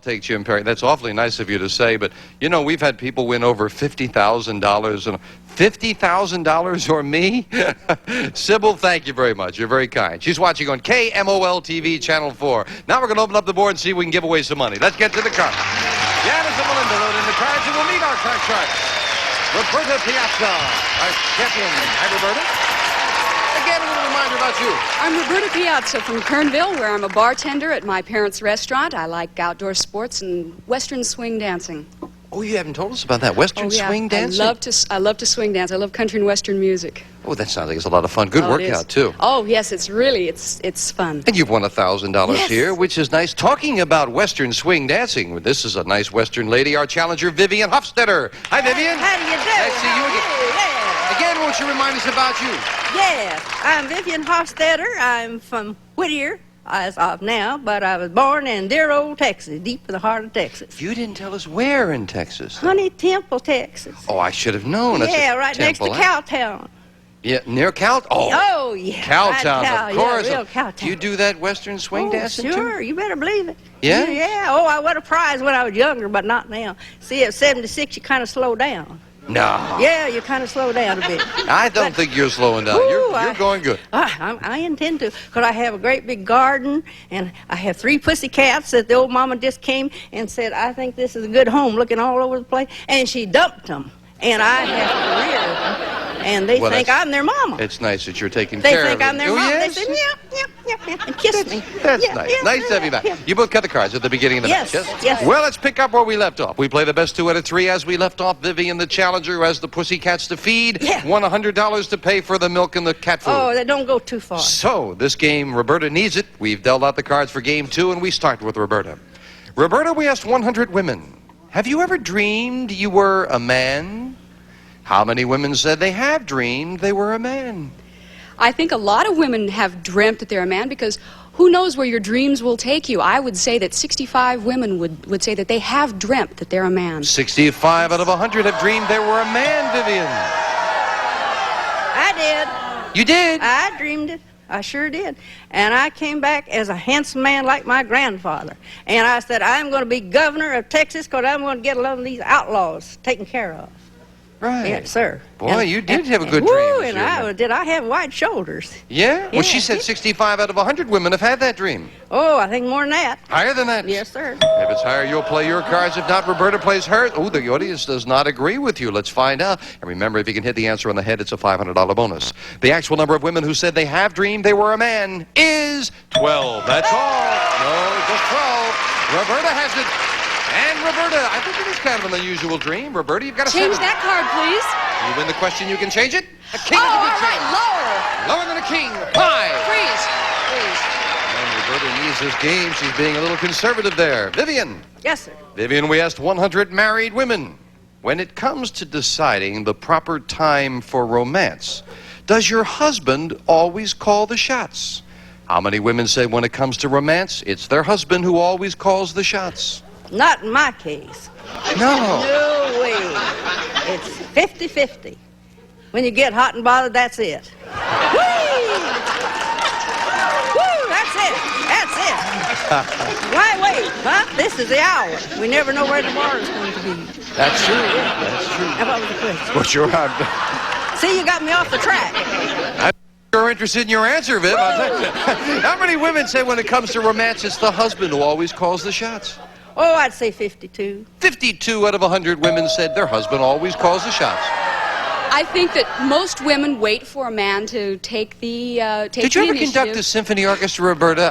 take Jim Perry. That's awfully nice of you to say, but, you know, we've had people win over $50,000. And $50,000 or me? Sybil, thank you very much. You're very kind. She's watching on KMOL TV, Channel 4. Now we're going to open up the board and see if we can give away some money. Let's get to the cards. Janice and Melinda load in the cards, and we'll meet our card sharks. Roberta Piazza, our champion. Hi, Roberta. Again, a little reminder about you. I'm Roberta Piazza from Kernville, where I'm a bartender at my parents' restaurant. I like outdoor sports and Western swing dancing. Oh, you haven't told us about that. Western swing dancing? I love to swing dance. I love country and Western music. Oh, that sounds like it's a lot of fun. Good workout, too. Oh, yes, it's fun. And you've won $1,000 here, which is nice. Talking about Western swing dancing, this is a nice Western lady, our challenger, Vivian Hofstetter. Hi, Vivian. How do you do? Nice to see you again. Yeah. Again, won't you remind us about you? Yes, I'm Vivian Hofstetter. I'm from Whittier, as of now, but I was born in dear old Texas, deep in the heart of Texas. You didn't tell us where in Texas. Honey Temple, Texas. Oh, I should have known. Yeah, right next to Cowtown. Yeah, near Oh, yeah. Cowtown, right, of course. Yeah, real Cowtown. Do you do that Western swing dancing sure, too? you better believe it. Yeah? Yeah. Oh, I won a prize when I was younger, but not now. See, at 76, you kind of slow down. No. Yeah, you kind of slow down a bit. I don't think you're slowing down. You're going good. I intend to, because I have a great big garden, and I have 3 pussy cats that the old mama just came and said, I think this is a good home, looking all over the place, and she dumped them, and I have to rear them. And they think I'm their mama. It's nice that you're taking care of them. They think I'm their mama. Yes? They say, yep, and kiss me. That's nice. Nice to have you back. You both cut the cards at the beginning of the match, yes? Yes. Well, let's pick up where we left off. We play the best 2 out of 3 as we left off. Vivian, the challenger, who has the pussycats to feed. Yeah. Won $100 to pay for the milk and the cat food. Oh, that don't go too far. So, this game, Roberta needs it. We've dealt out the cards for game 2, and we start with Roberta. Roberta, we asked 100 women, have you ever dreamed you were a man? How many women said they have dreamed they were a man? I think a lot of women have dreamt that they're a man, because who knows where your dreams will take you. I would say that 65 women would say that they have dreamt that they're a man. 65 out of 100 have dreamed they were a man, Vivian. I did. You did? I dreamed it. I sure did. And I came back as a handsome man like my grandfather. And I said, I'm going to be governor of Texas because I'm going to get a lot of these outlaws taken care of. Right. Yes, sir. Boy, you did have a good woo, dream. And I have wide shoulders. Yeah? Well, she Yeah. said 65 out of 100 women have had that dream. Oh, I think more than that. Higher than that? Yes, sir. If it's higher, you'll play your cards. If not, Roberta plays hers. Oh, the audience does not agree with you. Let's find out. And remember, if you can hit the answer on the head, it's a $500 bonus. The actual number of women who said they have dreamed they were a man is 12. That's all. No, just 12. Roberta has it. And Roberta, I think it is kind of an unusual dream. Roberta, you've got to Change that card, please. You win the question, you can change it. A king Oh, is a good all right, change. lower. Lower than a king. 5. Freeze. And Roberta needs this game. She's being a little conservative there. Vivian. Yes, sir. Vivian, we asked 100 married women. When it comes to deciding the proper time for romance, does your husband always call the shots? How many women say when it comes to romance, it's their husband who always calls the shots? Not in my case. No. No way. It's 50-50. When you get hot and bothered, that's it. Whee! Woo, that's it. That's it. Why wait, huh? This is the hour. We never know where tomorrow's going to be. That's true. That's true. How about the question? Well, sure. See, you got me off the track. I'm sure interested in your answer, Viv. How many women say when it comes to romance, it's the husband who always calls the shots? Oh, I'd say 52. 52 out of 100 women said their husband always calls the shots. I think that most women wait for a man to take the Did you ever conduct a symphony orchestra, Roberta?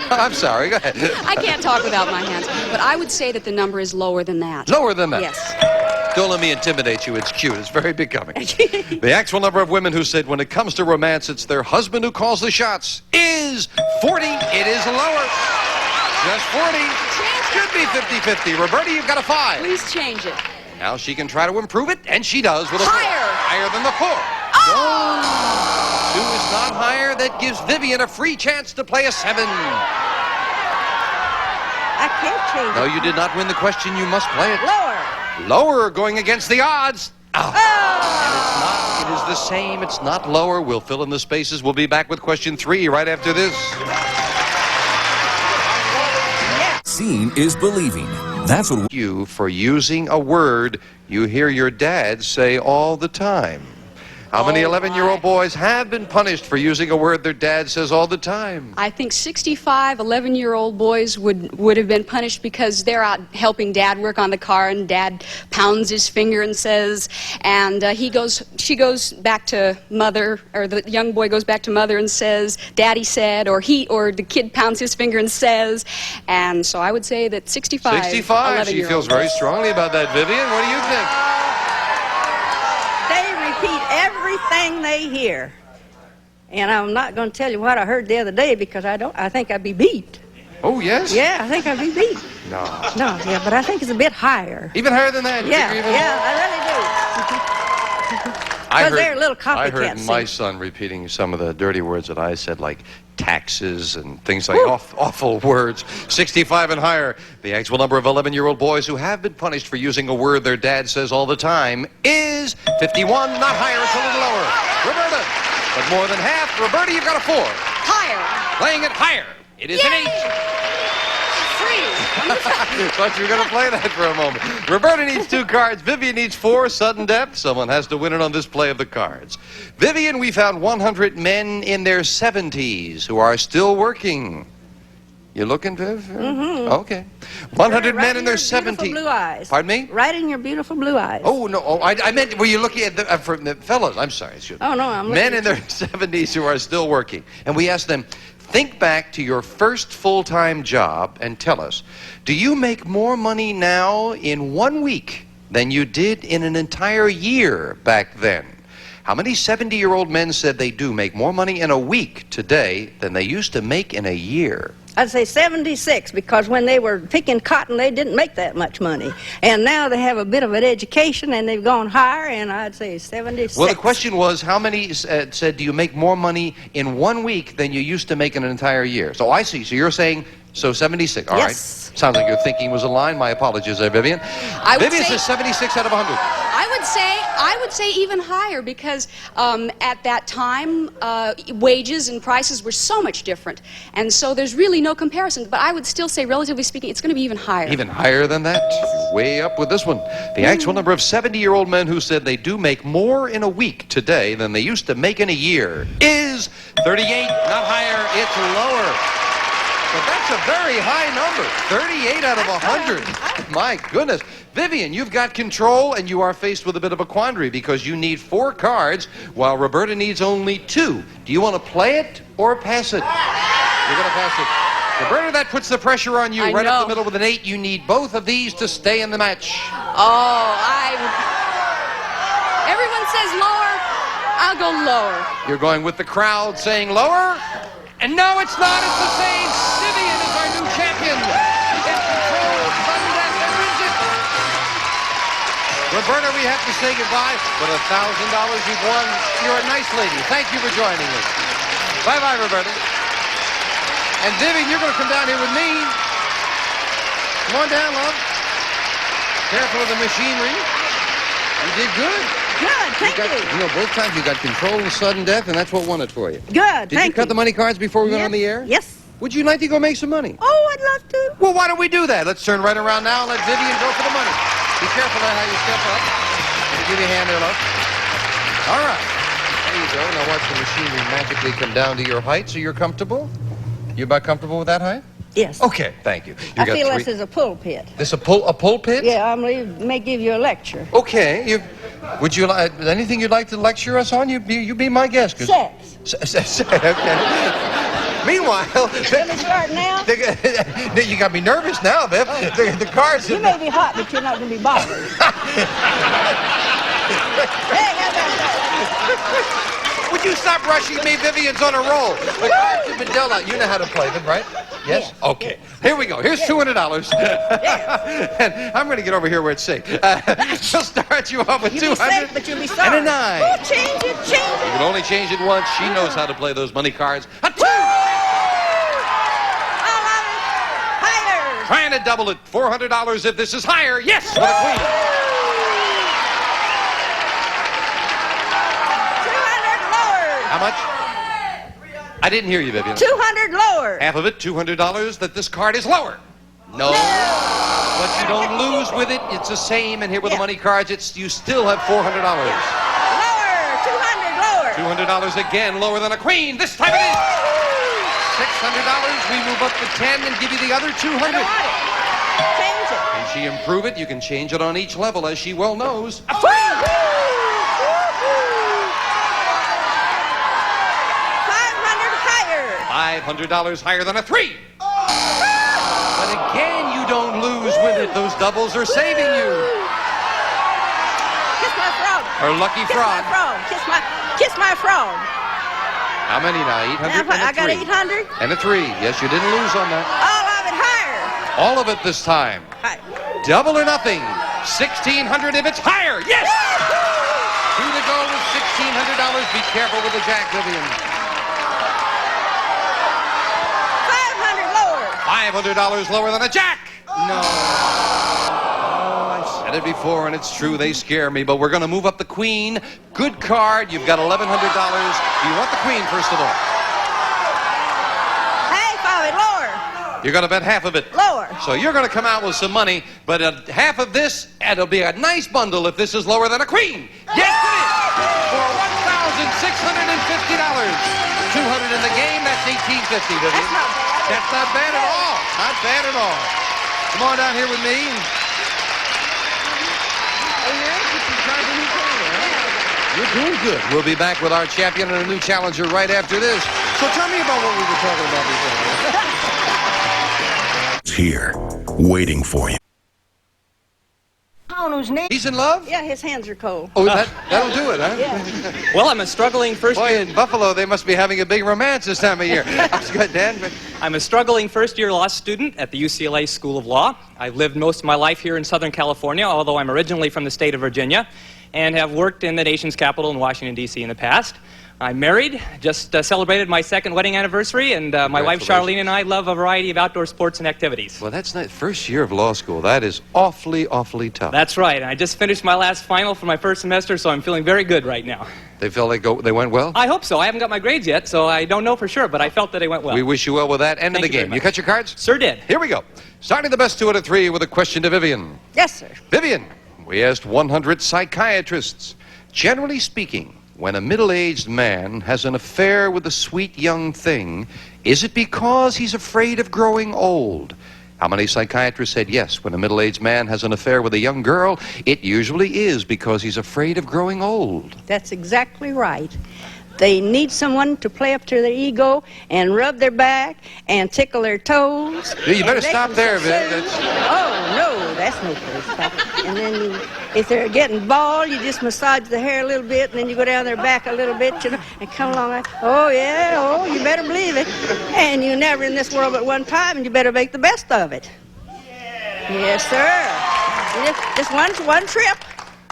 I'm sorry. Go ahead. I can't talk without my hands, but I would say that the number is lower than that. Lower than that? Yes. Don't let me intimidate you. It's cute. It's very becoming. The actual number of women who said when it comes to romance, it's their husband who calls the shots is 40. It is lower. Just 40. Should be 50-50. Roberta, you've got a 5. Please change it. Now she can try to improve it, and she does with a 4. Higher. Higher than the 4. Oh! 2 is not higher. That gives Vivian a free chance to play a 7. I can't change No, it. you did not win the question. You must play it. Lower. Lower, going against the odds. Oh! It's not. It is the same. It's not lower. We'll fill in the spaces. We'll be back with question 3 right after this. Yes. seeing is believing. That's what You for using a word you hear your dad say all the time. How many Oh, 11-year-old my. boys have been punished for using a word their dad says all the time? I think 65 11-year-old boys would have been punished because they're out helping Dad work on the car, and Dad pounds his finger and says, and she goes back to Mother, or the young boy goes back to Mother and says, Daddy said, or the kid pounds his finger and says, and so I would say that 65 65. She 11-year-olds. feels very strongly about that, Vivian. What do you think? They repeat everything they hear. And I'm not going to tell you what I heard the other day because I think I'd be beat. Oh, yes? Yeah, I think I'd be beat. No. No, yeah, but I think it's a bit higher. Even higher than that? You Yeah, think even- yeah, I really do. Because they're little copycats. I heard my see. son repeating some of the dirty words that I said, like taxes and things like awful words. 65 and higher. The actual number of 11-year-old boys who have been punished for using a word their dad says all the time is 51. Not higher, it's a little lower. Roberta, but more than half. Roberta, you've got a 4. Higher. Playing it higher. It is an 8. Thought you were going to play that for a moment. Roberta needs 2 cards. Vivian needs 4. Sudden death. Someone has to win it on this play of the cards. Vivian, we found 100 men in their 70s who are still working. You looking, Viv? Mm-hmm. Okay. 100 Right men in their your beautiful 70s. blue eyes. Pardon me? Right in your beautiful blue eyes. Oh, no. Oh, I meant, were you looking at for the fellows? I'm sorry. Excuse me. Oh, no, I'm looking Men in at their 70s who are still working. And we asked them, think back to your first full-time job and tell us, do you make more money now in 1 week than you did in an entire year back then? How many 70-year-old men said they do make more money in a week today than they used to make in a year? I'd say 76 because when they were picking cotton, they didn't make that much money. And now they have a bit of an education and they've gone higher, and I'd say 76. Well, the question was, how many said, do you make more money in 1 week than you used to make in an entire year? So I see. So you're saying, so 76. All right. Yes. Sounds like your thinking was aligned. My apologies there, Vivian. Vivian says 76 out of 100. I would say even higher because at that time wages and prices were so much different, and so there's really no comparison. But I would still say, relatively speaking, it's going to be even higher. Even higher than that? Way up with this one. The actual number of 70-year-old men who said they do make more in a week today than they used to make in a year is 38. Not higher, it's lower. But that's a very high number. 38 out of 100. My goodness. Vivian, you've got control, and you are faced with a bit of a quandary because you need 4 cards while Roberta needs only 2. Do you want to play it or pass it? You're going to pass it. Roberta, that puts the pressure on you I right up know. the middle with an 8. You need both of these to stay in the match. Oh, everyone says lower. I'll go lower. You're going with the crowd saying lower? And no, it's not. It's the same. Vivian is our new champion. She gets control. Sudden death. There is it. Roberta, we have to say goodbye. But $1,000 you've won. You're a nice lady. Thank you for joining us. Bye-bye, Roberta. And Vivian, you're going to come down here with me. Come on down, love. Careful of the machinery. You did good. Good, thank you. You know, both times you got control and sudden death, and that's what won it for you. Good, Did thank you cut the money cards before we went on the air? Yes. Would you like to go make some money? Oh, I'd love to. Well, why don't we do that? Let's turn right around now and let Vivian go for the money. Be careful there how you step up. Give me a hand there, love. All right. There you go. Now watch the machinery magically come down to your height so you're comfortable. You about comfortable with that height? Yes. Okay, thank you. I feel this is a pulpit. This a pulpit? Yeah, I may give you a lecture. Okay. Would you like anything you'd like to lecture us on? You be my guest. Sex. Okay. Meanwhile, Let me start now. You got me nervous now, Viv. The cards. You may be hot, but you're not going to be bothered. Hey, how about that? Would you stop rushing me? Vivian's on a roll. The cards have been dealt out. You know how to play them, right? Yes? Yeah. Okay. Here we go. Here's $200. And I'm going to get over here where it's safe. She'll start you off with You'll be 200 safe, but you'll be sorry. and a 9. Oh, change it. You can only change it once. She knows how to play those money cards. A 2! Higher. Trying to double it. $400 if this is higher. Yes, for the queen. 200 lower. How much? I didn't hear you, Vivian. 200 lower. Half of it, $200, that this card is lower. No. But you don't lose with it. It's the same. And here with the money cards, you still have $400. Lower, 200, lower. $200 again, lower than a queen. This time it is $600. We move up to 10 and give you the other 200. I don't want it. Change it. Can she improve it? You can change it on each level, as she well knows. A $500 higher. $500 higher than a 3. But again, you don't lose with it. Those doubles are saving you. Kiss my frog. Her lucky Kiss frog. my frog. Kiss my frog. How many now? 800 and a 3. I got 800. And a 3. Yes, you didn't lose on that. All of it higher. All of it this time. Higher. Double or nothing. 1,600 if it's higher. Yes! 2 to go with $1,600. Be careful with the jack, Vivian. 500 lower. $500 lower than a jack. No. Oh, I said it before, and it's true. They scare me. But we're going to move up the queen. Good card. You've got $1,100. You want the queen, first of all. Half of it lower. You're going to bet half of it. Lower. So you're going to come out with some money, but half of this, and it'll be a nice bundle if this is lower than a queen. Yes, it is! For $1,650. 200 in the game, that's $1,850, Vivian. That's not bad. That's not bad at all. Not bad at all. Come on down here with me. You're doing good. We'll be back with our champion and a new challenger right after this. So tell me about what we were talking about before. It's here, waiting for you. He's in love? Yeah, his hands are cold. Oh, that'll do it, huh? Yeah. Well, I'm a struggling first Boy, year. in Buffalo, they must be having a big romance this time of year. That's good, Dan. I'm a struggling first-year law student at the UCLA School of Law. I've lived most of my life here in Southern California, although I'm originally from the state of Virginia, and have worked in the nation's capital in Washington, D.C. in the past. I'm married, just celebrated my second wedding anniversary, and my wife Charlene and I love a variety of outdoor sports and activities. Well, that's nice. First year of law school. That is awfully, awfully tough. That's right, and I just finished my last final for my first semester, so I'm feeling very good right now. They felt like they went well? I hope so. I haven't got my grades yet, so I don't know for sure, but I felt that they went well. We wish you well with that. End of Thank the you very game. much. You cut your cards? Sir did. Here we go. Starting the best 2 out of 3 with a question to Vivian. Yes, sir. Vivian, we asked 100 psychiatrists. Generally speaking, when a middle-aged man has an affair with a sweet young thing, is it because he's afraid of growing old? How many psychiatrists said yes? When a middle-aged man has an affair with a young girl, it usually is because he's afraid of growing old. That's exactly right. They need someone to play up to their ego and rub their back and tickle their toes. You better and make stop them there, so Viv. soothed. Oh, no, that's no place to stop. And then if they're getting bald, you just massage the hair a little bit, and then you go down their back a little bit, you know, and come along like, oh, yeah, oh, you better believe it. And you're never in this world but one time, and you better make the best of it. Yes, sir. Just one trip.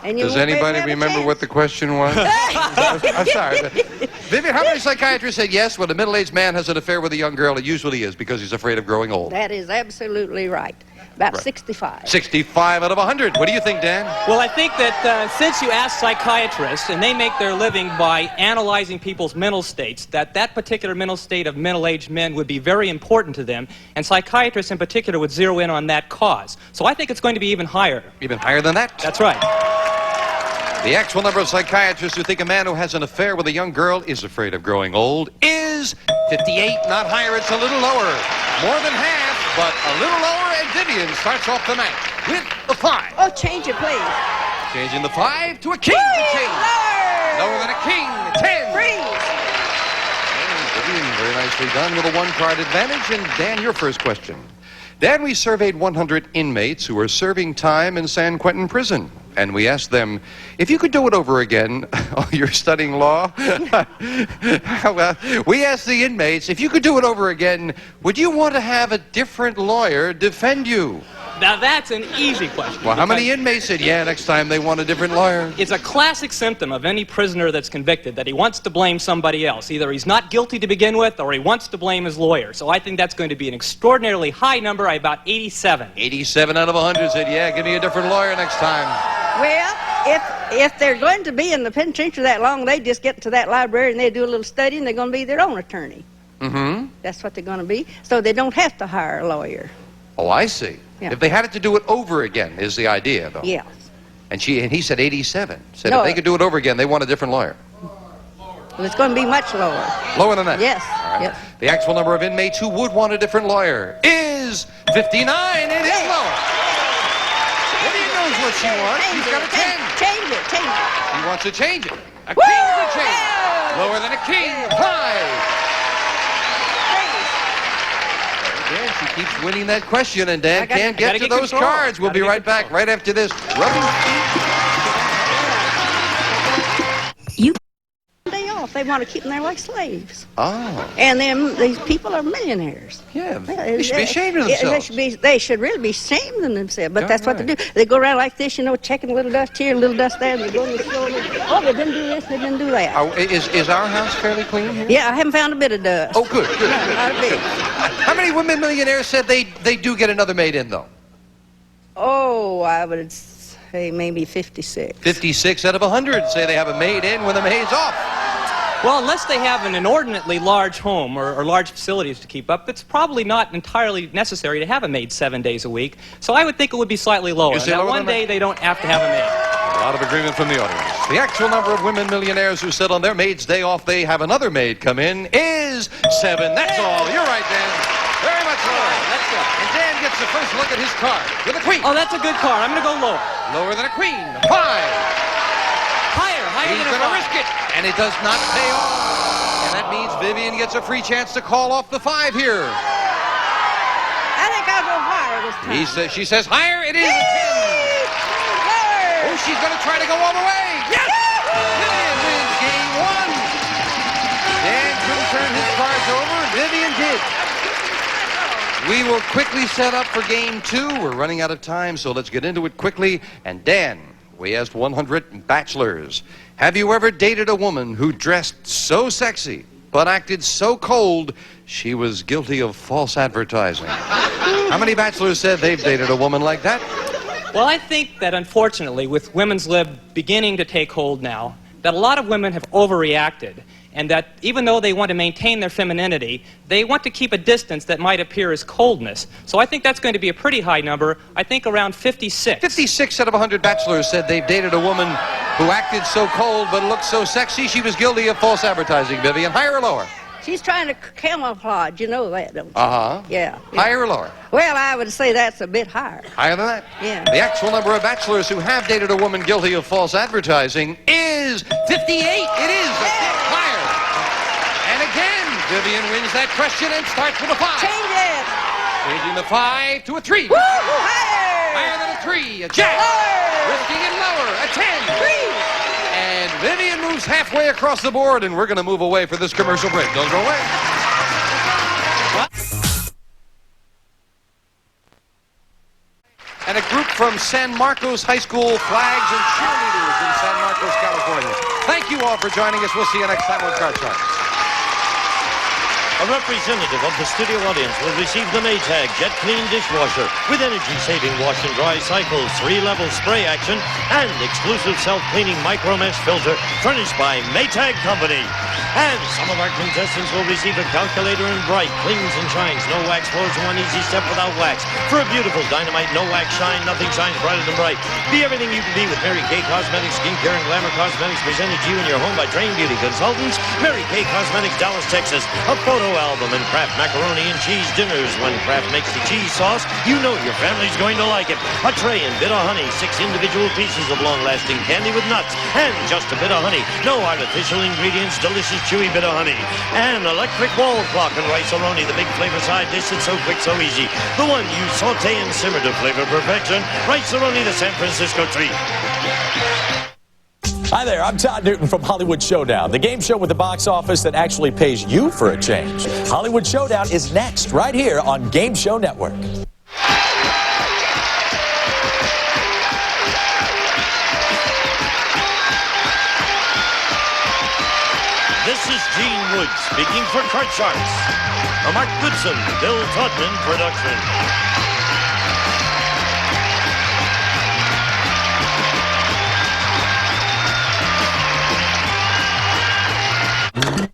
And you Does won't anybody have a remember chance. what the question was? I'm sorry. Vivian, how many psychiatrists said yes, when a middle-aged man has an affair with a young girl, it usually is because he's afraid of growing old? That is absolutely right. About Right. 65. 65 out of 100. What do you think, Dan? Well, I think that since you ask psychiatrists, and they make their living by analyzing people's mental states, that particular mental state of middle-aged men would be very important to them, and psychiatrists in particular would zero in on that cause. So I think it's going to be even higher. Even higher than that? That's right. The actual number of psychiatrists who think a man who has an affair with a young girl is afraid of growing old is 58, not higher, it's a little lower. More than half, but a little lower, and Vivian starts off the match with the 5. Oh, change it, please. Changing the 5 to a king. The king. Lower than a king, 10. Freeze. Vivian, very nicely done with a 1-card advantage. And Dan, your first question. Dan, we surveyed 100 inmates who are serving time in San Quentin prison. And we asked them, if you could do it over again, oh, you're studying law? Well, we asked the inmates, if you could do it over again, would you want to have a different lawyer defend you? Now that's an easy question. Well, how many because inmates said, yeah, next time they want a different lawyer? It's a classic symptom of any prisoner that's convicted that he wants to blame somebody else. Either he's not guilty to begin with, or he wants to blame his lawyer. So I think that's going to be an extraordinarily high number, about 87. 87 out of 100 said, yeah, give me a different lawyer next time. Well, if they're going to be in the penitentiary that long, they just get into that library and they do a little study, and they're going to be their own attorney. Mm-hmm. That's what they're going to be. So they don't have to hire a lawyer. Oh, I see. Yeah. If they had it to do it over again, is the idea, though. Yeah. And he said 87. Said No. if they could do it over again, they want a different lawyer. Well, it's going to be much lower. Lower than that? Yes. All right. Yes. The actual number of inmates who would want a different lawyer is 59. It is lower. Vivian knows what she wants. She's got a 10. Change it. She wants to change it. A Woo! king to change. Yeah. Lower than a king. 5. Dan, she keeps winning that question, and Dan can't get to those cards. We'll be right back right after this. Rubbing Day off. They want to keep them there like slaves. Oh. And then these people are millionaires. Yeah, they should be ashamed of Yeah, themselves. they should really be ashamed of themselves. But Darn that's what they right. do. They go around like this, you know, checking a little dust here, a little dust there, and they go to the store. Oh, they didn't do this, they didn't do that. Oh, is our house fairly clean here? Yeah, I haven't found a bit of dust. Oh, good. Not a bit. How many women millionaires said they do get another maid in, though? Oh, I would say maybe 56. 56 out of 100 say they have a maid in when the maid's off. Well, unless they have an inordinately large home or large facilities to keep up, it's probably not entirely necessary to have a maid 7 days a week. So I would think it would be slightly lower. You say That lower one than that? day they don't have to have a maid. A lot of agreement from the audience. The actual number of women millionaires who said on their maid's day off they have another maid come in is 7. That's all. You're right, Dan. Very much right. That's good. And Dan gets the first look at his card with a queen. Oh, that's a good card. I'm going to go lower. Lower than a queen. 5. Higher He's than a going to 5. risk it, and it does not pay off. And that means Vivian gets a free chance to call off the 5 here. I think I'll go higher this time. She says higher. It is a 10. Lower. Oh, she's going to try to go all the way. Yes! Vivian wins game 1. Dan couldn't turn his cards over. Vivian did. We will quickly set up for game 2. We're running out of time, so let's get into it quickly. And Dan, we asked 100 bachelors, have you ever dated a woman who dressed so sexy but acted so cold she was guilty of false advertising? How many bachelors said they've dated a woman like that? Well, I think that unfortunately, with women's lib beginning to take hold now, that a lot of women have overreacted, and that even though they want to maintain their femininity, they want to keep a distance that might appear as coldness. So I think that's going to be a pretty high number. I think around 56. 56 out of 100 bachelors said they've dated a woman who acted so cold but looked so sexy she was guilty of false advertising. Vivian, higher or lower? She's trying to camouflage, you know that, don't you? Uh-huh. Yeah. Higher or lower? Well, I would say that's a bit higher. Higher than that? Yeah. The actual number of bachelors who have dated a woman guilty of false advertising is 58. It is a bit higher. And again, Vivian wins that question and starts with a 5. Change it. Changing the 5 to a 3. Woo! Higher. Higher than a 3. A jack. Lower. Risking it lower. A 10. 3. And Vivian moves halfway across the board, and we're going to move away for this commercial break. Don't go away. And a group from San Marcos High School, flags and cheerleaders in San Marcos, California. Thank you all for joining us. We'll see you next time on Card Sharks. A representative of the studio audience will receive the Maytag Jet Clean Dishwasher with energy-saving wash and dry cycles, 3-level spray action, and exclusive self-cleaning micro-mesh filter furnished by Maytag Company. And some of our contestants will receive a calculator in bright, cleans and shines, no wax floors, one easy step without wax. For a beautiful dynamite, no wax shine, nothing shines brighter than bright. Be everything you can be with Mary Kay Cosmetics, skincare and glamour cosmetics presented to you in your home by trained beauty consultants. Mary Kay Cosmetics, Dallas, Texas. A photo album and Kraft macaroni and cheese dinners. When Kraft makes the cheese sauce, you know your family's going to like it. A tray and bit of honey, 6 individual pieces of long-lasting candy with nuts, and just a bit of honey. No artificial ingredients, delicious chewy bit of honey. An electric wall clock and rice-a-roni, the big flavor side dish that's so quick, so easy. The one you saute and simmer to flavor perfection. Rice-a-roni, the San Francisco treat. Hi there, I'm Todd Newton from Hollywood Showdown, the game show with the box office that actually pays you for a change. Hollywood Showdown is next, right here on Game Show Network. This is Gene Wood speaking for Card Sharks. A Mark Goodson, Bill Todman production.